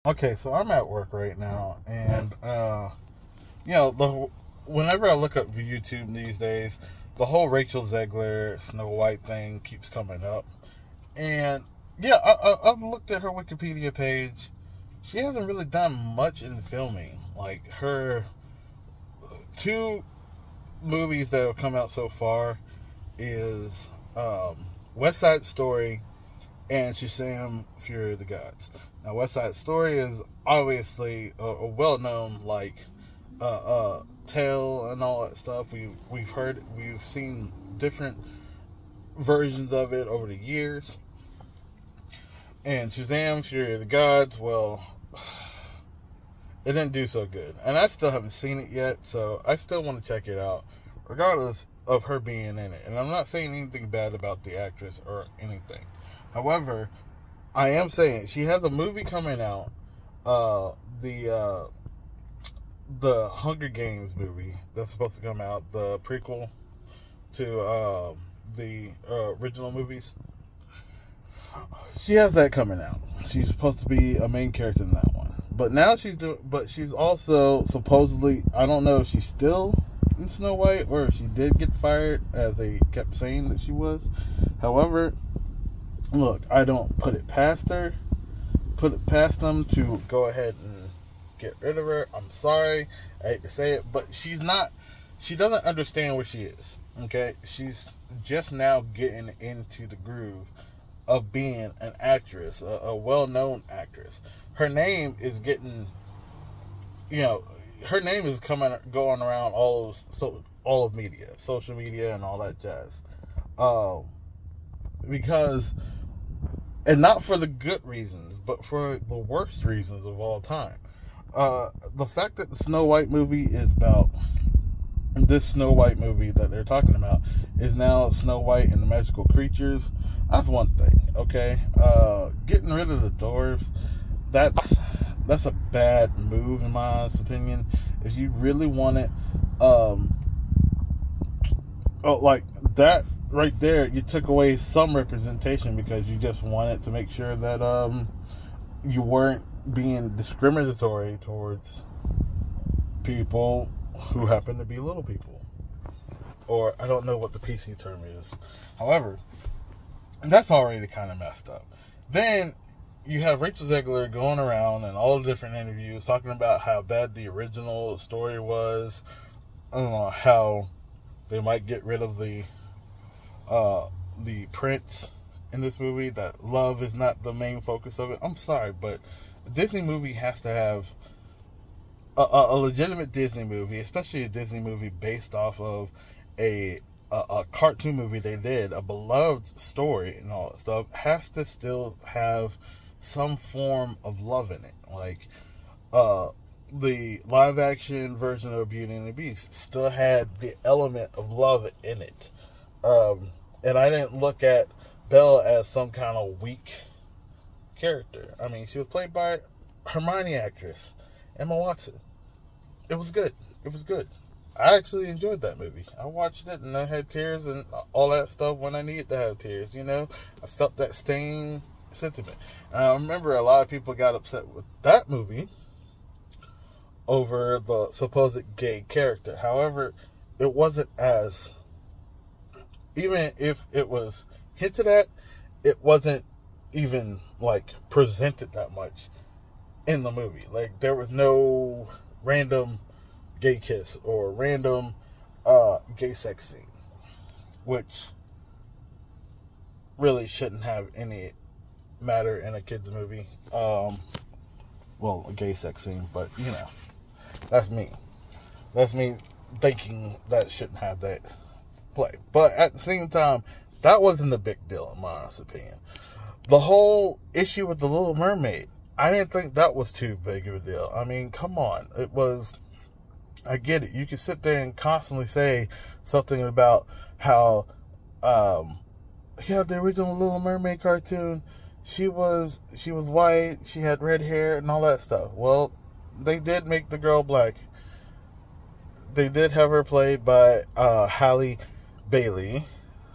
Okay, so I'm at work right now, and you know, whenever I look up YouTube these days, the whole Rachel Zegler Snow White thing keeps coming up, and yeah, I've looked at her Wikipedia page. She hasn't really done much in filming. Like her two movies that have come out so far is West Side Story and Shazam: Fury of the Gods. Now, West Side Story is obviously a well-known tale and all that stuff. We've seen different versions of it over the years. And Shazam: Fury of the Gods, well, it didn't do so good, and I still haven't seen it yet. So I still want to check it out, regardless of her being in it. And I'm not saying anything bad about the actress or anything. However, I am saying she has a movie coming out, uh, the Hunger Games movie that's supposed to come out, the prequel to the original movies. She has that coming out. She's supposed to be a main character in that one. But now she's also supposedly, I don't know if she's still in Snow White or if she did get fired, as they kept saying that she was. However, look, I don't put it past them to go ahead and get rid of her. I'm sorry, I hate to say it, but she doesn't understand where she is. Okay, she's just now getting into the groove of being an actress, a well-known actress. Her name is getting, her name is going around all of media, social media, and all that jazz. Because, and not for the good reasons, but for the worst reasons of all time. The fact that the Snow White movie is about, this Snow White movie that they're talking about is now Snow White and the Magical Creatures. That's one thing, okay? Getting rid of the dwarves, that's a bad move in my honest opinion. If you really want it, like that right there, you took away some representation because you just wanted to make sure that you weren't being discriminatory towards people who happen to be little people. Or I don't know what the PC term is. However, that's already kind of messed up. Then you have Rachel Zegler going around in all the different interviews talking about how bad the original story was. I don't know, how they might get rid of the prince in this movie, that love is not the main focus of it. I'm sorry, but a Disney movie has to have a legitimate Disney movie, especially a Disney movie based off of a cartoon movie they did, a beloved story and all that stuff, has to still have some form of love in it. Like, the live action version of Beauty and the Beast still had the element of love in it. And I didn't look at Belle as some kind of weak character. I mean, she was played by Hermione actress Emma Watson. It was good. It was good. I actually enjoyed that movie. I watched it and I had tears and all that stuff when I needed to have tears, I felt that same sentiment. And I remember a lot of people got upset with that movie over the supposed gay character. However, it wasn't as, even if it was hinted at, it wasn't even like presented that much in the movie. Like, there was no random gay kiss or random gay sex scene, which really shouldn't have any matter in a kid's movie. Well, a gay sex scene, but that's me. That's me thinking that shouldn't have that play. But at the same time, that wasn't a big deal in my honest opinion. The whole issue with the Little Mermaid, I didn't think that was too big of a deal. I mean, come on. It was, I get it. You can sit there and constantly say something about how, the original Little Mermaid cartoon, she was white, she had red hair and all that stuff. Well, they did make the girl black. They did have her played by Halle Bailey.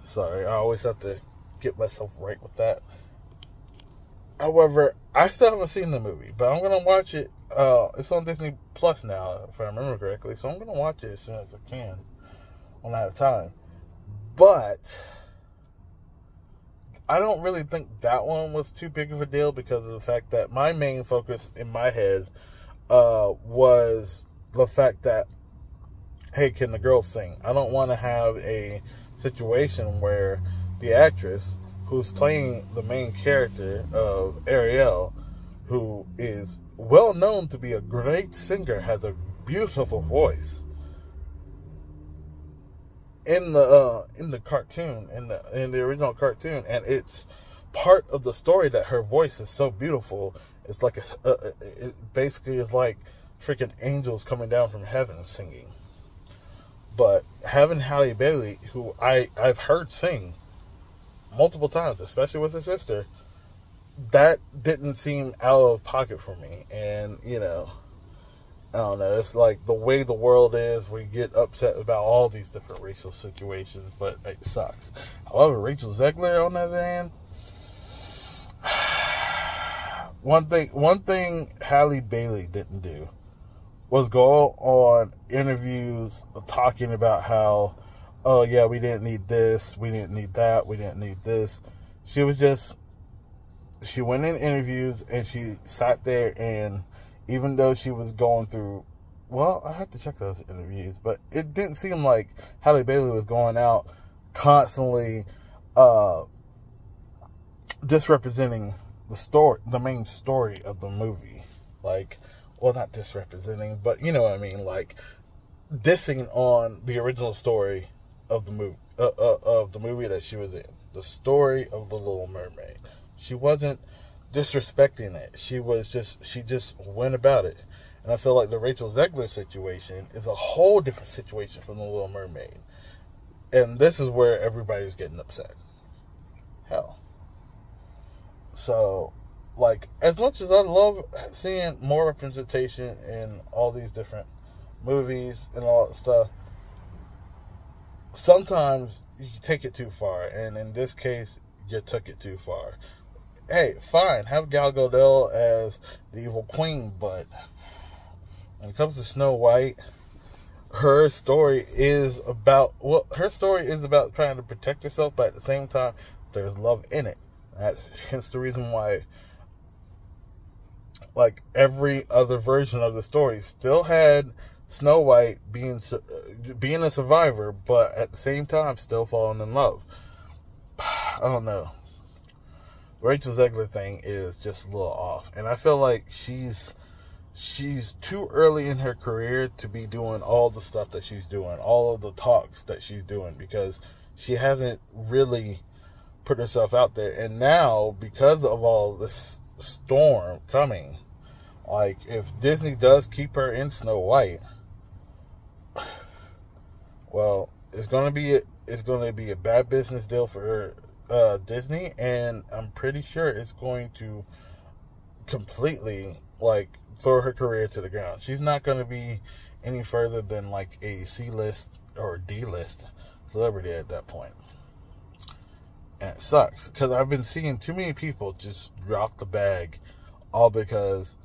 Sorry, I always have to get myself right with that. However, I still haven't seen the movie, but I'm gonna watch it. It's on Disney Plus now, if I remember correctly. So I'm gonna watch it as soon as I can when I have time. But I don't really think that one was too big of a deal because of the fact that my main focus in my head was the fact that, hey, can the girls sing? I don't want to have a situation where the actress who's playing the main character of Ariel, who is well known to be a great singer, has a beautiful voice. In the cartoon, in the original cartoon, and it's part of the story that her voice is so beautiful. It's like it basically is like freaking angels coming down from heaven singing. But having Halle Bailey, who I've heard sing multiple times, especially with her sister, that didn't seem out of pocket for me. And I don't know, it's like the way the world is, we get upset about all these different racial situations, but it sucks. However, Rachel Zegler, on the other hand, one thing Halle Bailey didn't do was go on interviews talking about how, oh yeah, we didn't need this, we didn't need that, we didn't need this. She went in interviews and she sat there, and even though she was going through, well, I have to check those interviews, but it didn't seem like Halle Bailey was going out constantly disrepresenting the main story of the movie. Like, well, not disrepresenting, but you know what I mean, like dissing on the original story of the movie that she was in, the story of The Little Mermaid. She wasn't disrespecting it. She just went about it. And I feel like the Rachel Zegler situation is a whole different situation from The Little Mermaid. And this is where everybody's getting upset. Hell. So, like, as much as I love seeing more representation in all these different movies and all that stuff, sometimes you take it too far. And in this case, you took it too far. Hey, fine, have Gal Gadot as the evil queen, but when it comes to Snow White, her story is about trying to protect herself, but at the same time, there's love in it. That's hence the reason why, like, every other version of the story still had Snow White being a survivor, but at the same time, still falling in love. I don't know. Rachel Zegler thing is just a little off, and I feel like she's too early in her career to be doing all the stuff that she's doing, all of the talks that she's doing, because she hasn't really put herself out there. And now, because of all this storm coming, like, if Disney does keep her in Snow White, well, it's gonna be a bad business deal for her. Disney, and I'm pretty sure it's going to completely, like, throw her career to the ground. She's not going to be any further than like a C-list or D-list celebrity at that point. And it sucks because I've been seeing too many people just drop the bag all because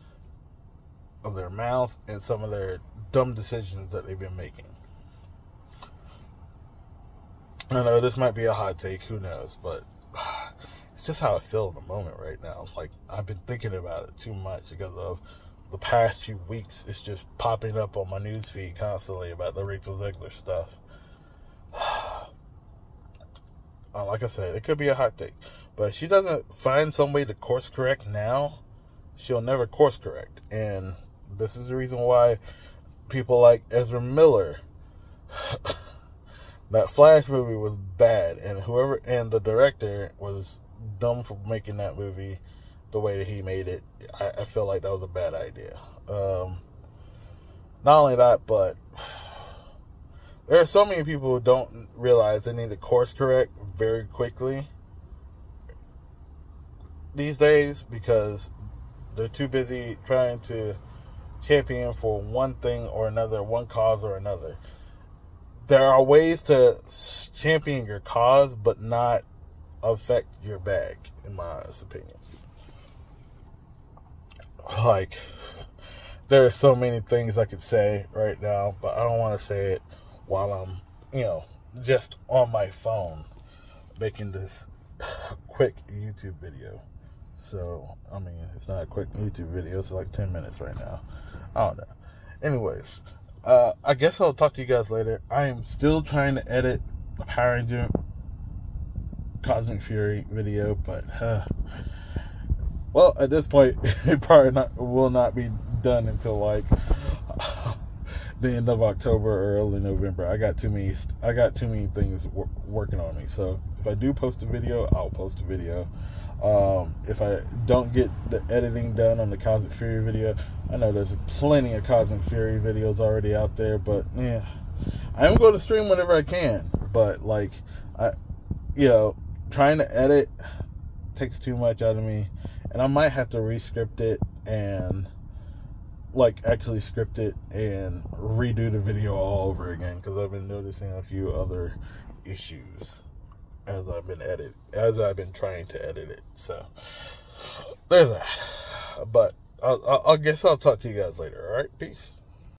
of their mouth and some of their dumb decisions that they've been making. I know this might be a hot take, who knows, but it's just how I feel in the moment right now. Like, I've been thinking about it too much because of the past few weeks. It's just popping up on my news feed constantly about the Rachel Zegler stuff. Like I said, it could be a hot take, but if she doesn't find some way to course correct now, she'll never course correct. And this is the reason why people like Ezra Miller, that Flash movie was bad, and the director was dumb for making that movie the way that he made it. I feel like that was a bad idea. Not only that, but there are so many people who don't realize they need to course correct very quickly these days because they're too busy trying to champion for one thing or another, one cause or another. There are ways to champion your cause, but not affect your bag, in my opinion. like, there are so many things I could say right now, but I don't want to say it while I'm, just on my phone making this quick YouTube video. So, I mean, it's not a quick YouTube video. It's like 10 minutes right now. I don't know. Anyways, I guess I'll talk to you guys later. I am still trying to edit a Power Ranger Cosmic Fury video, but, well, at this point, it probably will not be done until, like, the end of October or early November. I got too many things working on me. So if I do post a video, I'll post a video. If I don't get the editing done on the Cosmic Fury video, I know there's plenty of Cosmic Fury videos already out there, but yeah, I am going to stream whenever I can. But like, trying to edit takes too much out of me, and I might have to re-script it and like actually script it and redo the video all over again, because I've been noticing a few other issues as I've been trying to edit it. So there's that. But I guess I'll talk to you guys later. All right, peace.